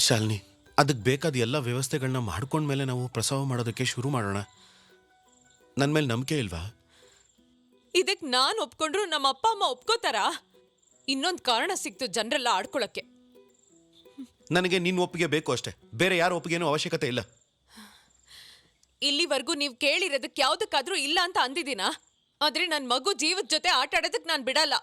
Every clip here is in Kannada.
ಶಾಲಿನಿ, ಅದಕ್ಕೆ ಬೇಕಾದ ಎಲ್ಲ ವ್ಯವಸ್ಥೆಗಳನ್ನ ಮಾಡ್ಕೊಂಡ್ಮೇಲೆ ನಾವು ಪ್ರಸವ ಮಾಡೋದಕ್ಕೆ ಶುರು ಮಾಡೋಣ. ನನ್ನ ಮೇಲೆ ನಂಬಿಕೆ ಇಲ್ವಾ? ಇದಕ್ಕೆ ನಾನು ಒಪ್ಕೊಂಡ್ರು ನಮ್ಮ ಅಪ್ಪ ಅಮ್ಮ ಒಪ್ಕೋತಾರಾ? ಇನ್ನೊಂದು ಕಾರಣ ಸಿಕ್ತು ಜನರೆಲ್ಲ ಆಡ್ಕೊಳಕ್ಕೆ. ನನಗೆ ನಿನ್ನ ಒಪ್ಪಿಗೆ ಬೇಕು ಅಷ್ಟೇ, ಬೇರೆ ಯಾರ ಒಪ್ಪಿಗೆನೂ ಅವಶ್ಯಕತೆ ಇಲ್ಲ. ಇಲ್ಲಿವರೆಗೂ ನೀವು ಕೇಳಿರೋದಕ್ಕೆ ಯಾವ್ದಕ್ಕಾದ್ರೂ ಇಲ್ಲ ಅಂತ ಅಂದಿದ್ದೀನಾ? ಆದ್ರೆ ನನ್ನ ಮಗು ಜೀವದ ಜೊತೆ ಆಟ ಆಡೋದಕ್ಕೆ ನಾನು ಬಿಡಲ್ಲ.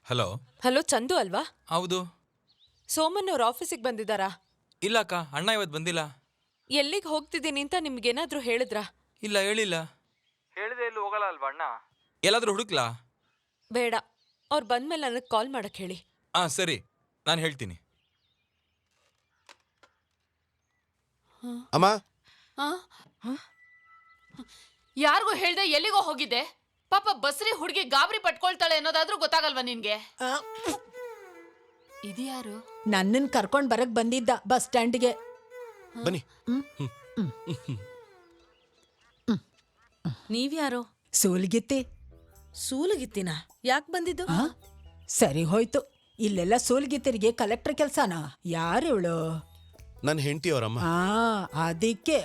ಹಲೋ ಹಲೋ, ಚಂದು ಅಲ್ವಾ? ಹೌದು. ಸೋಮನ್ ಅವ್ರ ಆಫೀಸಿಗೆ ಬಂದಿದ್ದಾರಾ? ಇಲ್ಲ ಅಕ್ಕ, ಅಣ್ಣ ಇವತ್ತು ಬಂದಿಲ್ಲ. ಎಲ್ಲಿಗೆ ಹೋಗ್ತಿದ್ದೀನಿ ಅಂತ ನಿಮ್ಗೇನಾದ್ರೂ ಹೇಳಿದ್ರಾ? ಇಲ್ಲ, ಹೇಳಿಲ್ಲ. ಹೇಳಿದೆ, ಎಲ್ಲಿ ಹೋಗಲ್ಲ ಅಲ್ವಾ ಅಣ್ಣ? ಎಲ್ಲಾದ್ರೂ ಹುಡುಕ್ಲಾ? ಬೇಡ, ಅವ್ರು ಬಂದ್ಮೇಲೆ ನನಗೆ ಕಾಲ್ ಮಾಡಕ್ ಹೇಳಿ. ಸರಿ, ನಾನು ಹೇಳ್ತೀನಿ. ಅಮ್ಮ, ಯಾರಿಗೂ ಹೇಳ್ದೆ ಎಲ್ಲಿಗೋ ಹೋಗಿದ್ದೆ? ಪಾಪ ಬಸ್ರಿ ಹುಡುಗಿ ಗಾಬರಿ ಪಟ್ಕೊಳ್ತಾಳೆ ಅನ್ನೋದಾದ್ರೂ ಗೊತ್ತಾಗಲ್ವಾ ನಿನ್ಗೆ? ಇದ್ಯಾರು? ನನ್ನನ್ ಕರ್ಕೊಂಡ್ ಬರಕ್ ಬಂದಿದ್ದ ಬಸ್ ಸ್ಟ್ಯಾಂಡ್ಗೆ. ಬನ್ನಿ. ನೀವ್ಯಾರೋ? ಸೂಲ್ಗಿತ್ತಿ. ಸೂಲಗಿತ್ತಿನ ಯಾಕೆ ಬಂದಿದ್ದು? ಸರಿ ಹೋಯ್ತು. ಇಲ್ಲೆಲ್ಲ ಸೂಲ್ಗಿತ್ತಿರಿಗೆ ಕಲೆಕ್ಟರ್ ಕೆಲ್ಸನಾ? ಯಾರಿವಳು? ನನ್ನ ಹೆಂಡತಿಯವರಮ್ಮ. ಅದಕ್ಕೆ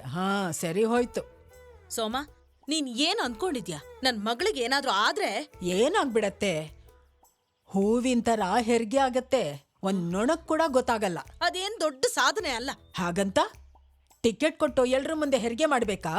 ಸರಿ ಹೋಯ್ತು. ಸೋಮ, ನೀನ್ ಏನ್ ಅಂದ್ಕೊಂಡಿದ್ಯಾ? ನನ್ ಮಗಳಿಗೆ ಏನಾದ್ರೂ ಆದ್ರೆ ಏನಾಗ್ಬಿಡತ್ತೆ? ಹೂವಿನ ತರ ಹೆರಿಗೆ ಆಗತ್ತೆ, ಒಂದ್ ನೊಣಕ್ ಕೂಡ ಗೊತ್ತಾಗಲ್ಲ. ಅದೇನ್ ದೊಡ್ಡ ಸಾಧನೆ ಅಲ್ಲ. ಹಾಗಂತ ಟಿಕೆಟ್ ಕೊಟ್ಟು ಎಲ್ರ ಮುಂದೆ ಹೆರಿಗೆ ಮಾಡ್ಬೇಕಾ?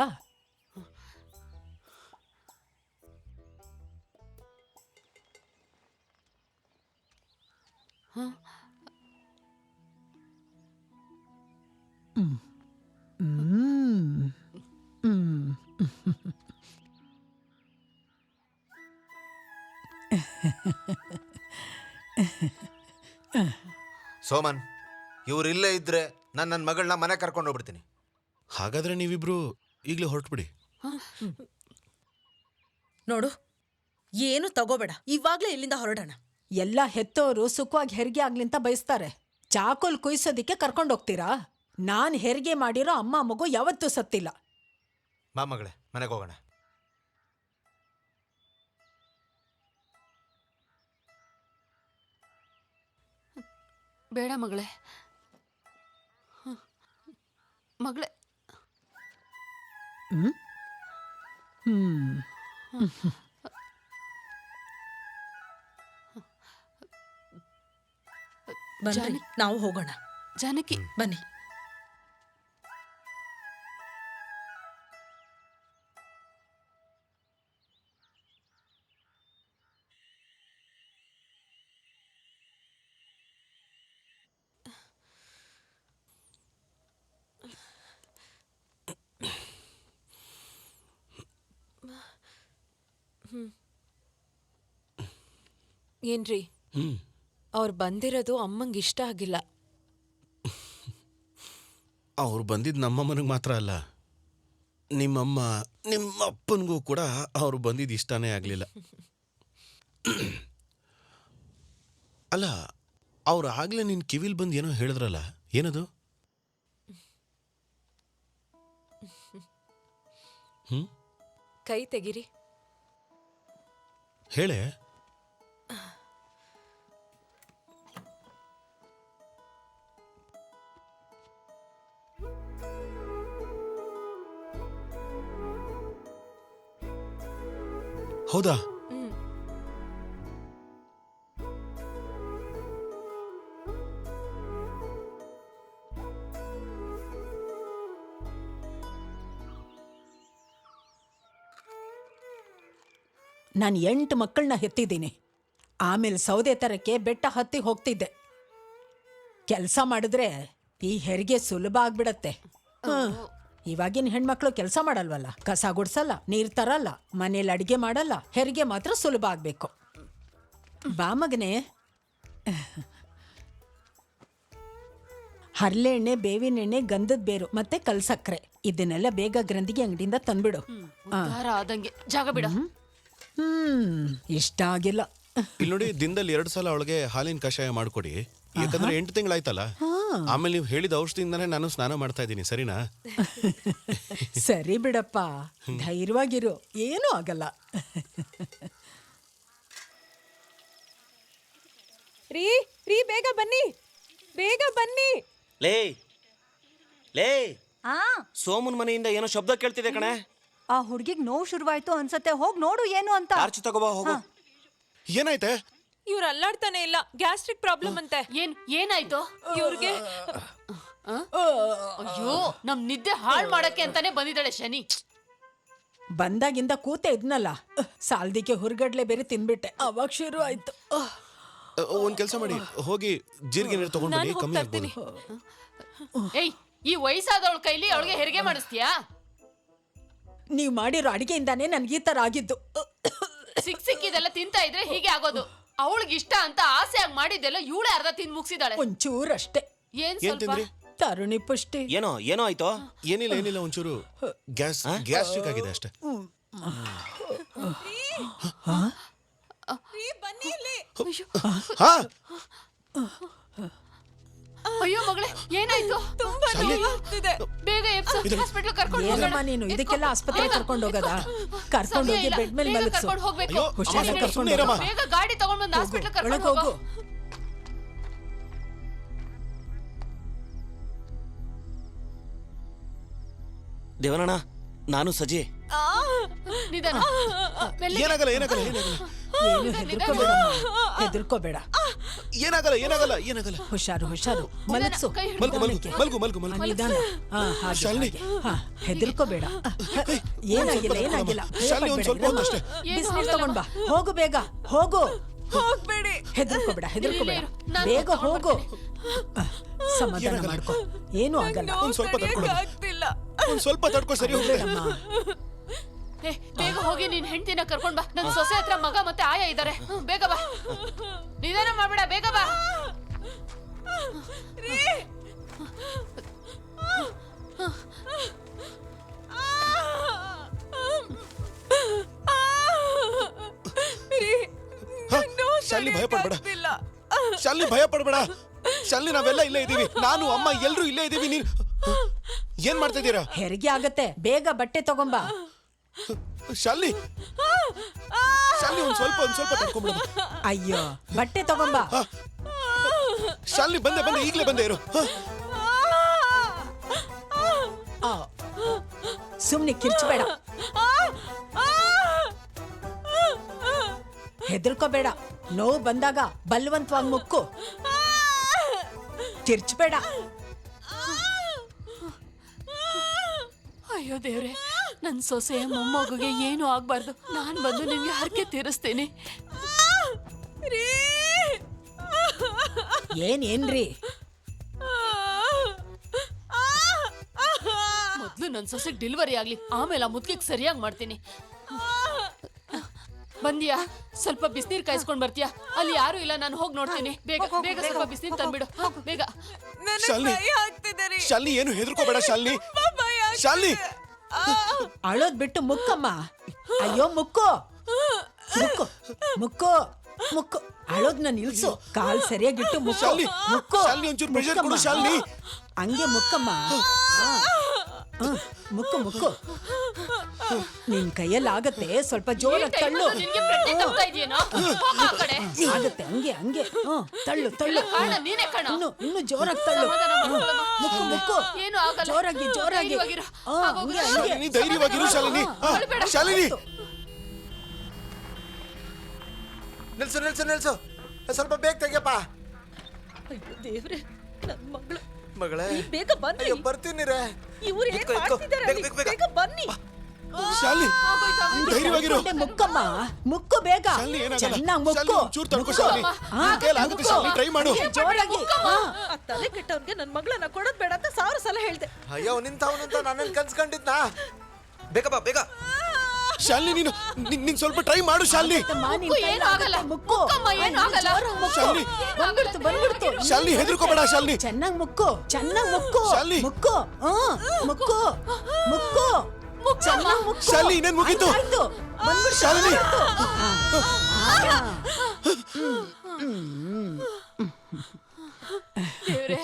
ಸೋಮನ್, ಇವ್ರಿಲ್ಲೇ ಇದ್ರೆ ನಾನು ನನ್ನ ಮಗಳನ್ನ ಮನೆ ಕರ್ಕೊಂಡು ಹೋಗ್ಬಿಡ್ತೀನಿ. ಹಾಗಾದ್ರೆ ನೀವಿಬ್ರು ಈಗಲೇ ಹೊರಟ್ಬಿಡಿ. ನೋಡು, ಏನು ತಗೋಬೇಡ, ಇವಾಗ್ಲೇ ಇಲ್ಲಿಂದ ಹೊರಡೋಣ. ಎಲ್ಲ ಹೆತ್ತೋರು ಸುಖವಾಗಿ ಹೆರಿಗೆ ಆಗ್ಲಿಂತ ಬಯಸ್ತಾರೆ. ಚಾಕೋಲ್ ಕುಯ್ಸೋದಿಕ್ಕೆ ಕರ್ಕೊಂಡೋಗ್ತೀರಾ? ನಾನ್ ಹೆರಿಗೆ ಮಾಡಿರೋ ಅಮ್ಮ ಮಗು ಯಾವತ್ತೂ ಸತ್ತಿಲ್ಲ. ಬಾ ಮಗಳೇ, ಮನೆಗೆ ಹೋಗೋಣ. ಬೇಡ ಮಗಳೇ, ಮಗಳೇ. ಬನ್ನಿ, ನಾವು ಹೋಗೋಣ. ಜಾನಕಿ, ಬನ್ನಿ. ಏನ್ರಿ, ಅವ್ರು ಬಂದಿರೋದು ಅಮ್ಮಂಗೆ ಇಷ್ಟ ಆಗಿಲ್ಲ. ಅವ್ರು ಬಂದಿದ್ದು ನಮ್ಮಮ್ಮನಿಗೆ ಮಾತ್ರ ಅಲ್ಲ, ನಿಮ್ಮಮ್ಮ ನಿಮ್ಮ ಅಪ್ಪನಿಗೂ ಕೂಡ ಅವ್ರು ಬಂದಿದ್ದು ಇಷ್ಟನೇ ಆಗಲಿಲ್ಲ. ಅಲ್ಲ, ಅವ್ರು ಆಗ್ಲೇ ನಿನ್ನ ಕಿವಿಲ್ ಬಂದು ಏನೋ ಹೇಳಿದ್ರಲ್ಲ, ಏನದು? ಕೈ ತೆಗಿರಿ. ಹೇಳೆ. ಹೌದಾ? ನಾನು 8 ಮಕ್ಕಳನ್ನ ಹೆತ್ತಿದ್ದೀನಿ. ಆಮೇಲೆ ಸೌದೆ ತರಕ್ಕೆ ಬೆಟ್ಟ ಹತ್ತಿ ಹೋಗ್ತಿದ್ದೆ. ಕೆಲಸ ಮಾಡಿದ್ರೆ ಈ ಹೆರಿಗೆ ಸುಲಭ ಆಗ್ಬಿಡತ್ತೆ. ಇವಾಗಿನ ಹೆಣ್ಮಕ್ಳು ಕೆಲಸ ಮಾಡಲ್ವಲ್ಲ, ಕಸ ಗುಡ್ಸಲ್ಲ, ನೀರ್ ತರಲ್ಲ, ಮನೇಲಿ ಅಡಿಗೆ ಮಾಡಲ್ಲ. ಹೆರಿಗೆ ಮಾತ್ರ ಸುಲಭ ಆಗ್ಬೇಕು. ಬಾ ಮಗನೇ. ಹರಳೆಣ್ಣೆ, ಬೇವಿನ ಎಣ್ಣೆ, ಗಂಧದ ಬೇರು ಮತ್ತೆ ಕಲ್ಸಕ್ರೆ ಇದನ್ನೆಲ್ಲ ಬೇಗ ಗ್ರಂಥಿಗೆ ಅಂಗಡಿಯಿಂದ ತಂದ್ಬಿಡು. ಉದ್ಧಾರ ಆದಂಗೆ ಜಾಗ ಬಿಡ. ಇಷ್ಟ ಆಗಿಲ್ಲ. ಇಲ್ಲಿ ನೋಡಿ, ದಿನದಲ್ಲಿ 2 ಸಲ ಅವಳಿಗೆ ಹಾಲಿನ ಕಷಾಯ ಮಾಡ್ಕೊಡಿ. ಯಾಕಂದ್ರೆ 8 ತಿಂಗಳಾಯ್ತಲ್ಲ. ಆಮೇಲೆ ನೀವು ಹೇಳಿದ ಔಷಧಿಯಿಂದಾನೇ ನಾನು ಸ್ನಾನ ಮಾಡ್ತಾ ಇದ್ದೀನಿ, ಸರಿನಾ? ಸರಿ ಬಿಡಪ್ಪ, ಧೈರ್ಯವಾಗಿರು, ಏನೂ ಆಗಲ್ಲ. ರೀ ರೀ ಬೇಗ ಬನ್ನಿ, ಬೇಗ ಬನ್ನಿ. ಲೇ ಲೇ ಸೋಮನ್ ಮನೆಯಿಂದ ಏನೋ ಶಬ್ದ ಕೇಳ್ತಿದೆ ಕಣೆ. ಆ ಹುಡ್ಗಿಗ್ ನೋವು ಶುರುವಾಯ್ತು ಅನ್ಸತ್ತೆ, ಹೋಗ್ ನೋಡು ಏನು ಅಂತ. ಟಾರ್ಚ್ ತಗೋಬಾ, ಹೋಗು. ಏನಾಯ್ತೆ? ಇವ್ರು ಅಲ್ಲಾಡ್ತಾನೆ ಇಲ್ಲ, ಗ್ಯಾಸ್ಟ್ರಿಕ್ ಪ್ರಾಬ್ಲಮ್ ಅಂತೆ. ಏನಾಯ್ತು ಇವ್ರಿಗೆ? ಅಯ್ಯೋ, ನಮ್ ನಿದ್ದೆ ಹಾಳ್ ಮಾಡಕ್ಕೆ ಅಂತಾನೆ ಬಂದಿದ್ದಾಳೆ ಶನಿ. ಬಂದಾಗಿಂದ ಕೂತೆ ಇದ್ನಲ್ಲ, ಸಾಲ್ದಿಕ್ಕೆ ಹುರ್ಗಡ್ಲೆ ಬೇರೆ ತಿನ್ಬಿಟ್ಟೆ, ಅವಾಗ ಶುರು ಆಯ್ತು. ಒಂದ್ ಕೆಲಸ ಮಾಡಿ, ಹೋಗಿ ಜೀರಿಗೆ ನೀರು ತಗೊಂಡು ಬನ್ನಿ, ಕಮ್ಮಿ ಆಗ್ಬೋದು. ಏಯ್, ಈ ವಯಸ್ಸಾದವಳ ಕೈಲಿ ಅವಳಿಗೆ ಹೆರಿಗೆ ಮಾಡಿಸ್ತೀಯಾ? ನೀವ್ ಮಾಡಿರೋ ಅಡಿಗೆಯಿಂದಾನೇ ನನ್ಗೆ ಈ ತರ ಆಗಿದ್ದು. ಸಿಕ್ಕಿದೆಲ್ಲ ತಿಂತಾ ಇದ್ರೆ ಹೀಗೆ ಆಗೋದು. ಅವಳಿಗೆ ಇಷ್ಟ ಅಂತ ಆಸೆಯಾಗಿ ಮಾಡಿದ್ದೆಲ್ಲ ಇವಳೇ ಅರ್ಧ ತಿಂದು ಮುಗಿಸಿದಾಳೆ. ಒಂಚೂರಷ್ಟೇ. ಏನ್ ಏನ್ ಸ್ವಲ್ಪ ತಿಂದ್ರಿ? ತರುಣಿ ಪುಷ್ಟಿ. ಏನೋ ಆಯ್ತು? ಏನಿಲ್ಲ, ಒಂಚೂರು ಗ್ಯಾಸ್ಟ್ರಿಕ್ ಆಗಿದೆ ಅಷ್ಟೇ. ರೀ ಬನ್ನಿ ಇಲ್ಲಿ. ಹಾ, ಅಯ್ಯೋ ಮಗಳೇ, ಏನಾಯ್ತು? ತುಂಬಾ ನೋವಾಗ್ತಿದೆ. ಬೇಗ ಹಾಸ್ಪಿಟಲ್ ಕರ್ಕೊಂಡು ಏನಮ್ಮ ಹೋಗೋಣ. ನೀನು ಇದಕ್ಕೆಲ್ಲ ಆಸ್ಪತ್ರೆ ಕರ್ಕೊಂಡು ಹೋಗದ? ಕರ್ಕೊಂಡು ಹೋಗಿ ಬೆಡ್ ಮೇಲೆ ಮಲಗಿಸು. ಕರ್ಕೊಂಡು ಹೋಗ್ಬೇಕು. ಅಯ್ಯೋ, ಹುಷಾರಾಗಿ ಅಮ್ಮ, ಕರ್ಕೊಂಡು ಸುಮ್ನೆ ಇರಮ್ಮ. ಬೇಗ ಗಾಡಿ ತಗೊಂಡ್ ಬಂದು ಹಾಸ್ಪಿಟಲ್ ಒಳಗೆ ಕರ್ಕೊಂಡು ಹೋಗು. ಹೋಗು. ದೇವನಣ್ಣ, ನಾನು ಸಜಿ. ನಿಧಾನ. ಮೆಲ್ಲಿಗೆ. ಏನಾಗಲ್ಲ. ಏನು ಹೆದರ್ಕೋಬೇಡ. ಏನಾಗಲ್ಲ. ಹುಷಾರು ಮಲಗ್ಸು. ಕೈ ಹಿಡ್ಕೊ. ಮಲ್ಗು. ನಿಧಾನ. ಶಾಲಿನಿ. ಹೆದರ್ಕೋಬೇಡ. ಏನಾಗಿಲ್ಲ. ಶಾಲಿನಿ, ಒಂದ್ ಸ್ವಲ್ಪ ಹೊತ್ತು ಅಷ್ಟೇ. ಬಿಸಿನೀರು ತಗೊಂಡ್ ಬಾ. ಹೋಗು ಬೇಗ, ಹೋಗು. ಹೋಗ್ಬೇಡಿ. ಹೆದರ್ಕೋಬೇಡ. ಇಲ್ಲೇ ಇರು. ನಾನು ಬೇಗ ಕರ್ಕೊಂಡು ಹೋಗು. ಸಮಾಧಾನ ಮಾಡ್ಕೊ, ಏನೂ ಆಗಲ್ಲ. ಒಂದ್ ಸ್ವಲ್ಪ ತಡ್ಕೊಳ್ಳಿ. ಆಗ್ತಿಲ್ಲ. ಒಂದ್ ಸ್ವಲ್ಪ ತಡ್ಕೊ, ಸರಿ ಹೋಗ್ತದೆ. ಏ, ಬೇಗ ಹೋಗಿ ನಿನ್ ಹೆಂಡತಿನ ಕರ್ಕೊಂಡ್ ಬಾ. ನನ್ ಸೊಸೆ ಹತ್ರ ಮಗ ಮತ್ತೆ ಆಯ ಇದಾರೆ. ಬೇಗ ಬಾ. ನಿಧಾನ ಮಾಡ್ಬೇಡ, ಬೇಗ ಬಾ. ಶಾಲಿನಿ, ಭಯ ಪಡ್ಬೇಡ. ಶಾಲಿನಿ, ನಾವೆಲ್ಲ ಇಲ್ಲೇ ಇದೀವಿ. ನಾನು, ಅಮ್ಮ ಎಲ್ರು ಇಲ್ಲೇ ಇದೀವಿ. ನೀನ್ ಏನ್ ಮಾಡ್ತಾ ಇದ್ದೀರಾ? ಹೆರಿಗೆ ಆಗತ್ತೆ, ಬೇಗ ಬಟ್ಟೆ ತಗೊಂಬಾ. ಶಾಲಿನಿ, ಒಂದ್ ಸ್ವಲ್ಪ ತಡ್ಕೊಂಡ್ಬಿಡ. ಅಯ್ಯೋ, ಬಟ್ಟೆ ತಗೊಂಬಾ. ಶಾಲಿನಿ, ಬಂದೆ, ಈಗ್ಲೇ ಬಂದೆ ಇರು. ಸುಮ್ನೆ ಕಿರ್ಚಬೇಡ, ಹೆದರ್ಕೋಬೇಡ. ನೋವು ಬಂದಾಗ ಬಲವಂತವಾಗಿ ಮುಕ್ಕು, ಕಿರ್ಚಬೇಡ. ಅಯ್ಯೋ ದೇವ್ರೆ, ನನ್ ಸೊಸೆ ಮೊಮ್ಮಗುಗೆ ಏನು ಆಗ್ಬಾರ್ದು. ನಾನ್ ಬಂದು ನಿಮ್ಗೆ ಹರಕೆ ತೀರಿಸ್ತೇನೆ. ಏನ್ರಿ? ಮೊದ್ಲು ನನ್ ಸೊಸೆಗೆ ಡೆಲಿವರಿ ಆಗ್ಲಿ, ಆಮೇಲೆ ಆ ಮುದ್ಕಿಗೆ ಸರಿಯಾಗಿ ಮಾಡ್ತೀನಿ. ಬಂದಿಯಾ? ಸ್ವಲ್ಪ ಬಿಸಿನೀರ್ ಕಾಯಿಸ್ಕೊಂಡ್ ಬರ್ತೀಯಾ? ಅಲ್ಲಿ ಯಾರು ಇಲ್ಲ, ನಾನು ಹೋಗಿ ನೋಡ್ತೀನಿ. ಬೇಗ ಸ್ವಲ್ಪ ಬಿಸಿನೀರ್ ತಂದ್ಬಿಡು, ಬೇಗ. ಶಾಲಿನಿ, ಏನು ಹೆದರ್ಕೋಬೇಡ. ಶಾಲಿನಿ, ಅಳೋದ್ ಬಿಟ್ಟು ಮುಕ್ಕಮ್ಮ. ಅಯ್ಯೋ, ಮುಕ್ಕು. ಅಳೋದ್ನ ನಿಲ್ಸು. ಕಾಲ್ ಸರಿಯಾಗಿಟ್ಟು ಮುಕ್ಕು. ಶಾಲಿನಿ, ಒಂಚೂರು ಪ್ರೆಷರ್ ಕೊಡು. ಶಾಲಿನಿ, ಹಂಗೆ ಮುಕ್ಕಮ್ಮ. ಮುಕ್ಕು. ನಿನ್ ಕೈಯಲ್ಲಿ ಆಗತ್ತೆ, ಸ್ವಲ್ಪ ಜೋರಾಗಿ ತಳ್ಳು. ನಿನ್ಗೆ ಪ್ರಜ್ಞೆ ತಪ್ತಾ ಇದೆಯೇನೋ? ಹೋಗು ಆ ಕಡೆ. ಆಗತ್ತೆ, ಹಂಗೆ. ತಳ್ಳು. ಕಾರಣ ನೀನೇ ಕಣ. ಇನ್ನು ಜೋರಾಗಿ ತಳ್ಳು. ಮುಕ್ಕು. ಏನು ಆಗಲ್ಲ. ಜೋರಾಗಿ. ಧೈರ್ಯವಾಗಿರು. ಹಂಗೆ. ಶಾಲಿನಿ, ಧೈರ್ಯವಾಗಿರು. ಶಾಲಿನಿ, ನಿಲ್ಸು. ಸ್ವಲ್ಪ ಬೇಗ ತೆಗಿಯಪ್ಪ. ಅಯ್ಯೋ ದೇವ್ರೆ, ನನ್ ಮಗಳು. ಮಗಳೇ, ಬೇಗ ಬನ್ನಿ. ಅಯ್ಯೋ, ಬರ್ತೀನಿ ರೇ. ಇವ್ರು ಏನ್ ಮಾಡ್ತಿದಾರೆ ಅಲ್ಲಿ? ಬೇಗ ಬನ್ನಿ. ಶಾಲಿನಿ, ಧೈರ್ಯವಾಗಿರು. ಮುಕ್ಕಮ್ಮ, ಮುಕ್ಕು ಬೇಗ. ಶಾಲಿನಿ, ಏನಾಗಲ್ಲ. ಚೆನ್ನಾಗ್ ಮುಕ್ಕು. ಶಾಲಿನಿ, ಒಂಚೂರು ತಡ್ಕೊ. ಶಾಲಿನಿ, ನಿನ್ ಕೈಯಲ್ಲಿ ಆಗುತ್ತೆ. ಶಾಲಿನಿ, ಟ್ರೈ ಮಾಡು. ಜೋರಾಗಿ. ಆ ತಲೆ ಕೆಟ್ಟವ್ರಿಗೆ ನನ್ ಮಗಳನ್ನ ಕೊಡೋದ್ ಬೇಡ ಅಂತ 1000 ಸಲ ಹೇಳ್ದೆ. ಅಯ್ಯೋ, ನಿಂತವನಂತ ನಾನೇನ್ ಕನ್ಸ್ಕೊಂಡಿದ್ನಾ? ಬೇಗ ಬಾ, ಬೇಗ. ಶಾಲಿನಿ ನೀನು ನೀನ್ ಸ್ವಲ್ಪ ಟ್ರೈ ಮಾಡು ಶಾಲಿನಿ. ಮುಕ್ಕು ಏನೂ ಆಗಲ್ಲ. ಮುಕ್ಕು ಮುಕ್ಕಮ್ಮ ಏನೂ ಆಗಲ್ಲ. ಶಾಲಿನಿ ಬಂದ್ಬಿಡ್ತು ಶಾಲಿನಿ ಹೆದರ್ಕೋಬೇಡ ಶಾಲಿನಿ. ಚೆನ್ನಾಗ್ ಮುಕ್ಕು ಮುಕ್ಕು ಶಾಲಿನಿ. ಮುಕ್ಕು ಮುಕ್ಕು ಮುಕ್ಕು ಚೆನ್ನಾಗ್ ಮುಕ್ಕು. ಶಾಲಿನಿ ಇನ್ನೇನ್ ಮುಗೀತು. ಆಯ್ತು, ಬಂದ್ಬಿಡ್ತು, ಶಾಲಿನಿ. ದೇವ್ರೇ,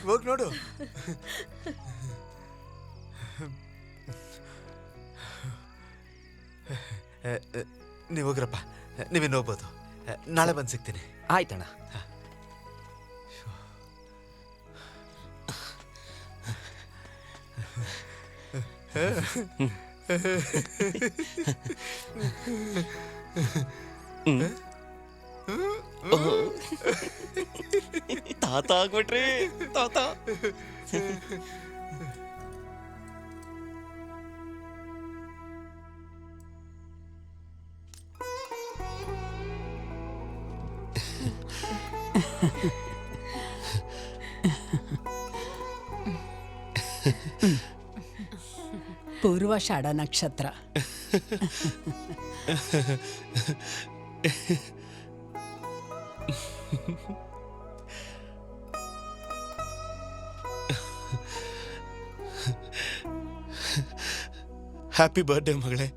ಹೋಗ್ ನೋಡು. ನೀವು ಹೋಗ್ರಪ್ಪ, ನೀವೇನು ಹೋಗ್ಬೋದು. ನಾಳೆ ಬಂದು ಸಿಗ್ತೀನಿ. ಆಯ್ತಣ್ಣ. ತಾತ ಆಗ್ಬಿಟ್ರಿ ತಾತ. ಪೂರ್ವಾಷಾಢ ನಕ್ಷತ್ರ. ಹ್ಯಾಪಿ ಬರ್ಡೇ ಮಗಳೇ.